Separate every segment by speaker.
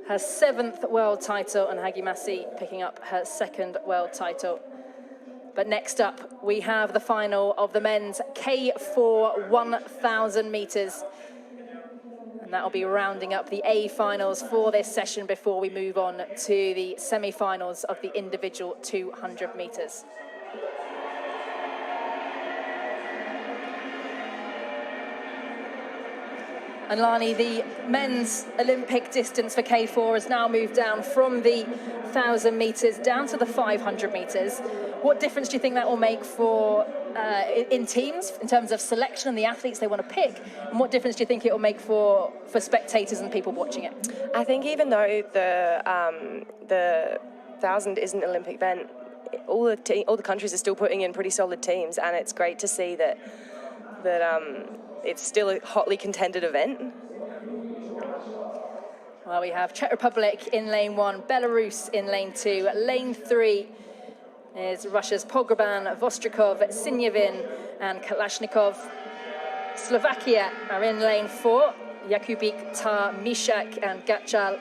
Speaker 1: Her 7th world title, and Hagi Massi picking up her 2nd world title. But next up, we have the final of the men's K4 1,000 meters. And that'll be rounding up the A finals for this session before we move on to the semi-finals of the individual 200 meters. And Lani, the men's Olympic distance for K4 has now moved down from the 1,000 meters down to the 500 meters. What difference do you think that will make for in teams in terms of selection and the athletes they want to pick? And what difference do you think it will make for spectators and people watching it?
Speaker 2: I think even though the 1,000 isn't an Olympic event, all the countries are still putting in pretty solid teams, and it's great to see that it's still a hotly contended event.
Speaker 1: Well, we have Czech Republic in lane 1, Belarus in lane 2, lane 3 is Russia's Pogreban, Vostrikov, Sinyavin and Kalashnikov. Slovakia are in lane 4, Jakubik, Tar, Mishak and Gachal.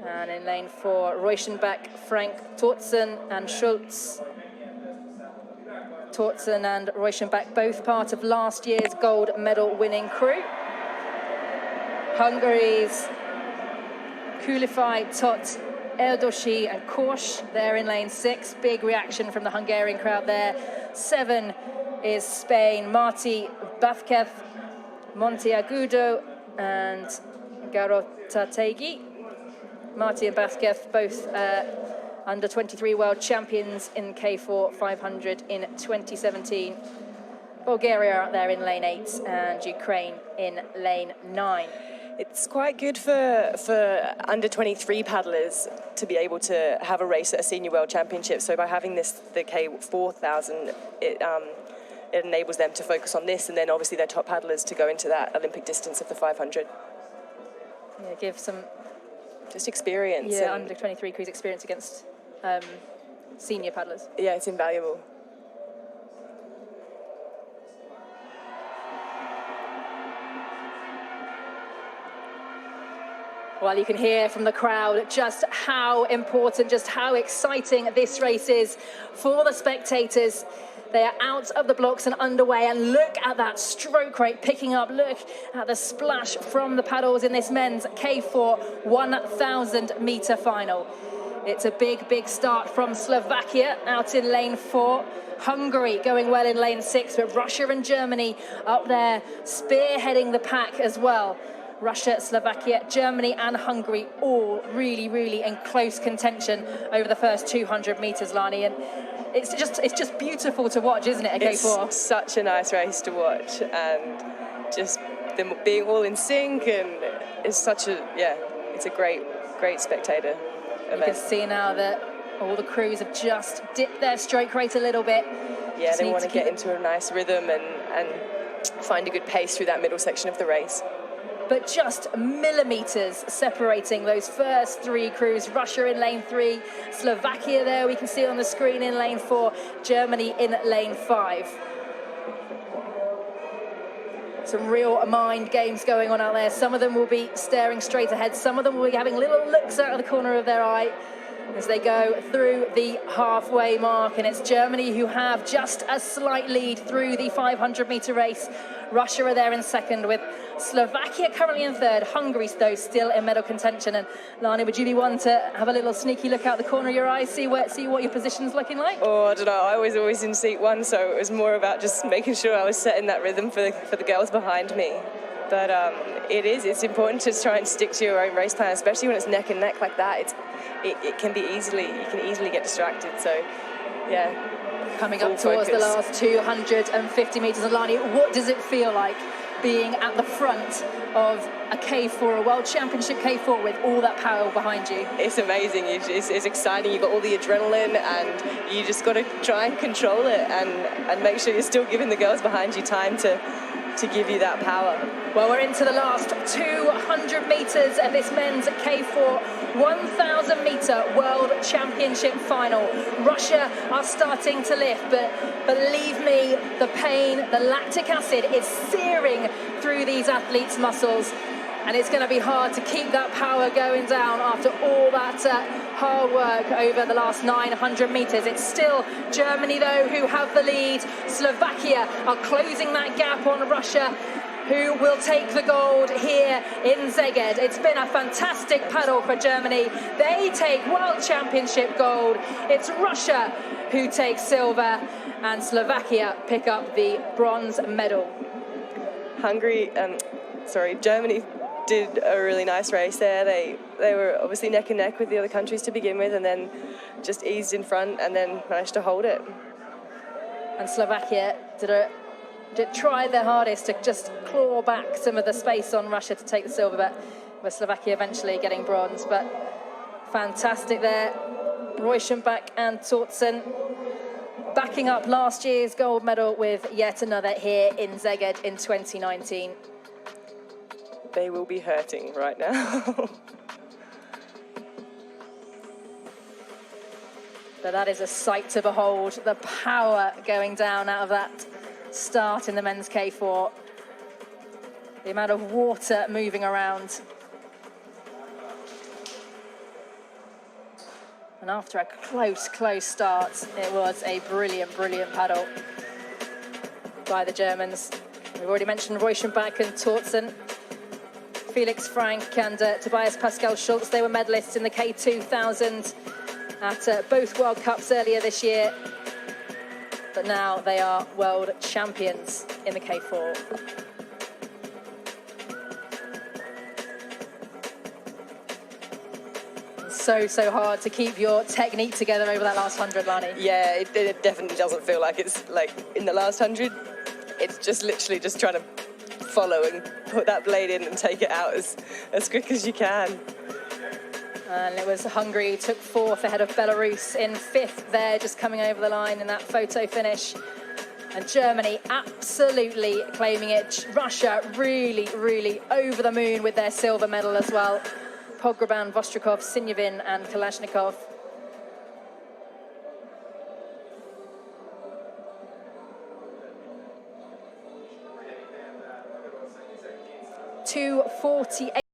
Speaker 1: And in lane 4, Reuschenbach, Frank, Tortzen and Schultz. Tortzen and Reuschenbach, both part of last year's gold medal winning crew. Hungary's Kulifai, Tot, Erdoshi and Kors, they're in lane 6. Big reaction from the Hungarian crowd there. 7 is Spain, Marti Bafkev, Monteagudo and Garotategi. Marti and Bafkev, both under 23 world champions in K4 500 in 2017. Bulgaria out there in lane 8 and Ukraine in lane 9.
Speaker 2: It's quite good for under 23 paddlers to be able to have a race at a senior world championship. So by having the K4000, it enables them to focus on this, and then obviously their top paddlers to go into that Olympic distance of the 500.
Speaker 1: Yeah, give some
Speaker 2: just experience.
Speaker 1: Yeah, under 23 crews experience against senior paddlers.
Speaker 2: Yeah, it's invaluable.
Speaker 1: Well, you can hear from the crowd just how important, just how exciting this race is for the spectators. They are out of the blocks and underway, and look at that stroke rate picking up. Look at the splash from the paddles in this men's K4 1,000 meter final. It's a big, big start from Slovakia out in lane 4. Hungary going well in lane 6, but Russia and Germany up there spearheading the pack as well. Russia, Slovakia, Germany and Hungary all really, really in close contention over the first 200 meters, Lani. And it's just beautiful to watch, isn't it, at K4?
Speaker 2: It's such a nice race to watch, and just them being all in sync, and it's such a, it's a great spectator event.
Speaker 1: You can see now that all the crews have just dipped their stroke rate a little bit.
Speaker 2: Yeah, they want to get into a nice rhythm and find a good pace through that middle section of the race.
Speaker 1: But just millimeters separating those first 3 crews. Russia in lane 3, Slovakia there we can see on the screen in lane 4, Germany in lane 5. Some real mind games going on out there. Some of them will be staring straight ahead. Some of them will be having little looks out of the corner of their eye as they go through the halfway mark. And it's Germany who have just a slight lead through the 500 meter race. Russia are there in second, with Slovakia currently in third. Hungary, though, still in medal contention. And Lani, would you be one to have a little sneaky look out the corner of your eye, see what your position's looking like?
Speaker 2: Oh, I don't know. I was always in seat 1, so it was more about just making sure I was setting that rhythm for the girls behind me. But it's important to try and stick to your own race plan, especially when it's neck and neck like that. It can be you can easily get distracted. So, yeah.
Speaker 1: Coming up towards the last 250 metres of Lani, what does it feel like being at the front of a K4, a World Championship K4 with all that power behind you?
Speaker 2: It's amazing. It's exciting. You've got all the adrenaline, and you just got to try and control it and make sure you're still giving the girls behind you time to to give you that power.
Speaker 1: Well, we're into the last 200 metres of this men's K4 1,000 metre World Championship final. Russia are starting to lift, but believe me, the pain, the lactic acid is searing through these athletes' muscles. And it's going to be hard to keep that power going down after all that hard work over the last 900 metres. It's still Germany, though, who have the lead. Slovakia are closing that gap on Russia, who will take the gold here in Szeged. It's been a fantastic paddle for Germany. They take World Championship gold. It's Russia who takes silver, and Slovakia pick up the bronze medal.
Speaker 2: Germany did a really nice race there. They were obviously neck and neck with the other countries to begin with, and then just eased in front and then managed to hold it.
Speaker 1: And Slovakia did try their hardest to just claw back some of the space on Russia to take the silver, but with Slovakia eventually getting bronze. But fantastic there. Reuschenbach and Tortzen backing up last year's gold medal with yet another here in Szeged in 2019.
Speaker 2: They will be hurting right now.
Speaker 1: But that is a sight to behold, the power going down out of that start in the men's K4. The amount of water moving around. And after a close start, it was a brilliant paddle by the Germans. We've already mentioned Reuschenbach and Tortzen. Felix Frank and Tobias Pascal Schultz, they were medalists in the K2000 at both World Cups earlier this year. But now they are world champions in the K4. So hard to keep your technique together over that last 100, Lani.
Speaker 2: Yeah, it definitely doesn't feel like it's like in the last 100. It's just literally just trying to follow and put that blade in and take it out as quick as you can.
Speaker 1: And it was Hungary who took fourth ahead of Belarus in fifth there, just coming over the line in that photo finish. And Germany absolutely claiming it. Russia really over the moon with their silver medal as well. Pogreban, Vostrikov, Sinyavin and Kalashnikov. .248.